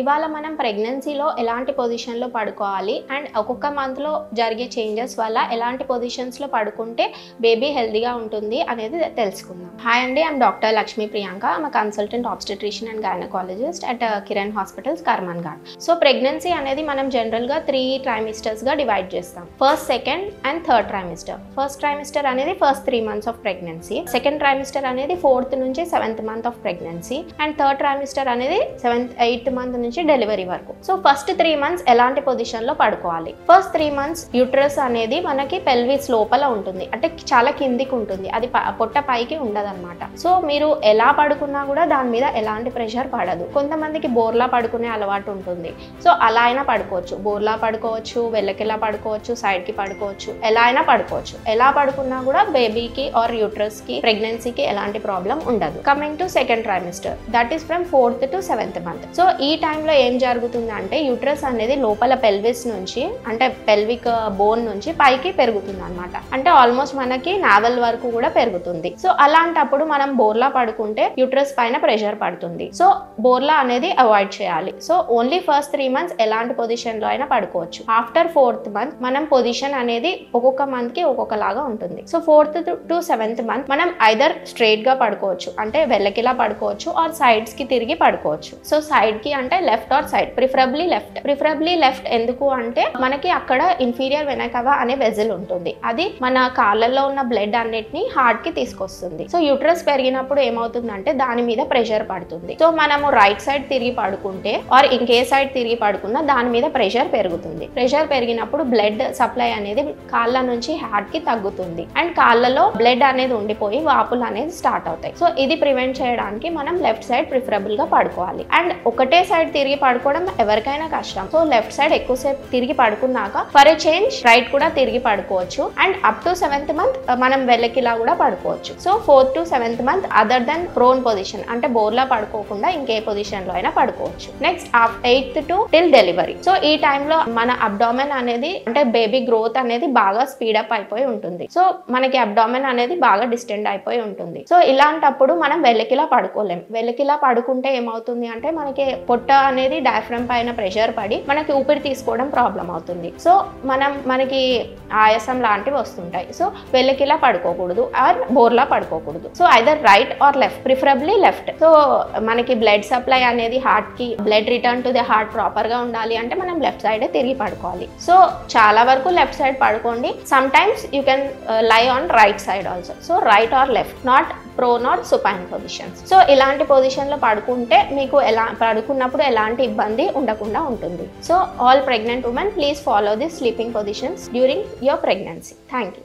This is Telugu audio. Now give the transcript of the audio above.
ఇవాళ మనం ప్రెగ్నెన్సీలో ఎలాంటి పొజిషన్లో పడుకోవాలి అండ్ ఒక్కొక్క మంత్లో జరిగే చేంజెస్ వల్ల ఎలాంటి పొజిషన్స్లో పడుకుంటే బేబీ హెల్తీగా ఉంటుంది అనేది తెలుసుకుందాం. హాయ్ అండి, I'm doctor Lakshmi Priyanka. I'm consultant obstetrician and gynaecologist at Kiran hospitals, Karmanghat. So pregnancy అనేది మనం జనరల్గా 3 ట్రైమిస్టర్స్గా డివైడ్ చేస్తాం. First, second and third trimester. First trimester అనేది first 3 months of pregnancy. Second trimester అనేది 4th నుంచి 7th month of pregnancy. And third trimester అనేది 7th, 8th month నుంచి డెలివరీ వరకు. సో ఫస్ట్ 3 months ఎలాంటి పొజిషన్ లో పడుకోవాలి? ఫస్ట్ 3 months యూట్రస్ అనేది మనకి పెల్విస్ లోపల ఉంటుంది, అంటే చాలా కిందికి ఉంటుంది, అది పొట్ట పైకి ఉండదు అనమాట. సో మీరు ఎలా పడుకున్నా కూడా దాని మీద ఎలాంటి ప్రెషర్ పడదు. కొంతమందికి బోర్లా పడుకునే అలవాటు ఉంటుంది, సో అలా అయినా పడుకోవచ్చు. బోర్లా పడుకోవచ్చు, వెల్లకిలా పడుకోవచ్చు, సైడ్ కి పడుకోవచ్చు, ఎలా అయినా పడుకోవచ్చు. ఎలా పడుకున్నా కూడా బేబీకి ఆర్ యూట్రస్ కి, ప్రెగ్నెన్సీకి ఎలాంటి ప్రాబ్లం ఉండదు. Coming to second trimester, that is from 4th to 7th month. So ఈ టైంలో ఏం జరుగుతుంది అంటే యూట్రస్ అనేది లోపల పెల్విస్ నుంచి, అంటే పెల్విక్ బోన్ నుంచి పైకి పెరుగుతుంది అనమాట. అంటే ఆల్మోస్ట్ మనకి నావెల్ వరకు కూడా పెరుగుతుంది. సో అలాంటప్పుడు మనం బోర్లా పడుకుంటే యూట్రస్ పైన ప్రెషర్ పడుతుంది. సో బోర్లా అనేది అవాయిడ్ చేయాలి. సో ఓన్లీ ఫస్ట్ 3 months ఎలాంటి పొజిషన్ లో అయినా పడుకోవచ్చు. ఆఫ్టర్ 4th month మనం పొజిషన్ అనేది ఒక్కొక్క మంత్ కి ఒక్కొక్కలాగా ఉంటుంది. So 4th to 7th month మనం ఐదర్ స్ట్రైట్ గా పడుకోవచ్చు, అంటే వెల్లకిలా పడుకోవచ్చు, ఆర్ సైడ్స్ కి తిరిగి పడుకోవచ్చు. సో సైడ్ కి అంటే left or side, preferably left. ఎందుకు అంటే మనకి అక్కడ ఇన్ఫీరియర్ వెనా కవా అనే వెజల్ ఉంటుంది, అది మన కాళ్ళల్లో ఉన్న బ్లడ్ అన్నిటిని హార్ట్ కి తీసుకొస్తుంది. సో యూట్రస్ పెరిగినప్పుడు ఏమవుతుందంటే దాని మీద ప్రెషర్ పడుతుంది. సో మనము రైట్ సైడ్ తిరిగి పడుకుంటే ఆర్ ఇంకే సైడ్ తిరిగి పడుకున్నా దాని మీద ప్రెషర్ పెరుగుతుంది. ప్రెషర్ పెరిగినప్పుడు బ్లడ్ సప్లై అనేది కాళ్ళ నుంచి హార్ట్ కి తగ్గుతుంది, అండ్ కాళ్ళలో బ్లడ్ అనేది ఉండిపోయి వాపులు అనేది స్టార్ట్ అవుతాయి. సో ఇది ప్రివెంట్ చేయడానికి మనం లెఫ్ట్ సైడ్ ప్రిఫరబుల్ గా పడుకోవాలి. అండ్ ఒకటే సైడ్ తిరిగి పడుకోవడం ఎవరికైనా కష్టం. సో లెఫ్ట్ సైడ్ ఎక్కువసేపు తిరిగి పడుకున్నాక ఫర్ ఏ చేంజ్ రైట్ కూడా తిరిగి పడుకోవచ్చు. And up to 7th month మనం వెల్లకిలా కూడా పడుకోవచ్చు. So 4th to 7th month other then prone position, అంటే బోర్లా పడుకోకుండా ఇంకే పొజిషన్ లో అయినా పడుకోవచ్చు. Next 8th to till delivery. So ఈ టైంలో మన అబ్డామెన్ అనేది, అంటే బేబీ గ్రోత్ అనేది బాగా స్పీడప్ అయిపోయి ఉంటుంది. సో మనకి అబ్డామెన్ అనేది బాగా డిస్టెండ్ అయిపోయి ఉంటుంది. సో ఇలాంటప్పుడు మనం వెల్లకిలా పడుకోలేం. వెల్లకిలా పడుకుంటే ఏమవుతుంది అంటే మనకి పొట్ట అనేది డయాఫ్రమ్ పైన ప్రెషర్ పడి మనకి ఊపిరి తీసుకోవడం ప్రాబ్లం అవుతుంది. సో మనకి ఆయాసం లాంటివి వస్తుంటాయి. సో వెల్లకిలా పడుకోకూడదు ఆర్ బోర్లా పడుకోకూడదు. So either right or left, preferably left. So మనకి బ్లడ్ సప్లై అనేది హార్ట్ కి, blood return to the heart proper గా ఉండాలి అంటే మనం లెఫ్ట్ సైడే తిరిగి పడుకోవాలి. సో చాలా వరకు లెఫ్ట్ సైడ్ పడుకోండి. Sometimes you can lie on right side also. So right or left, not prone or supine positions. So ఇలాంటి పొజిషన్ లో పడుకుంటే మీకు పడుకున్నప్పుడు ఎలాంటి ఇబ్బంది ఉండకుండా ఉంటుంది. So all pregnant women, please follow the sleeping positions during your pregnancy. Thank you.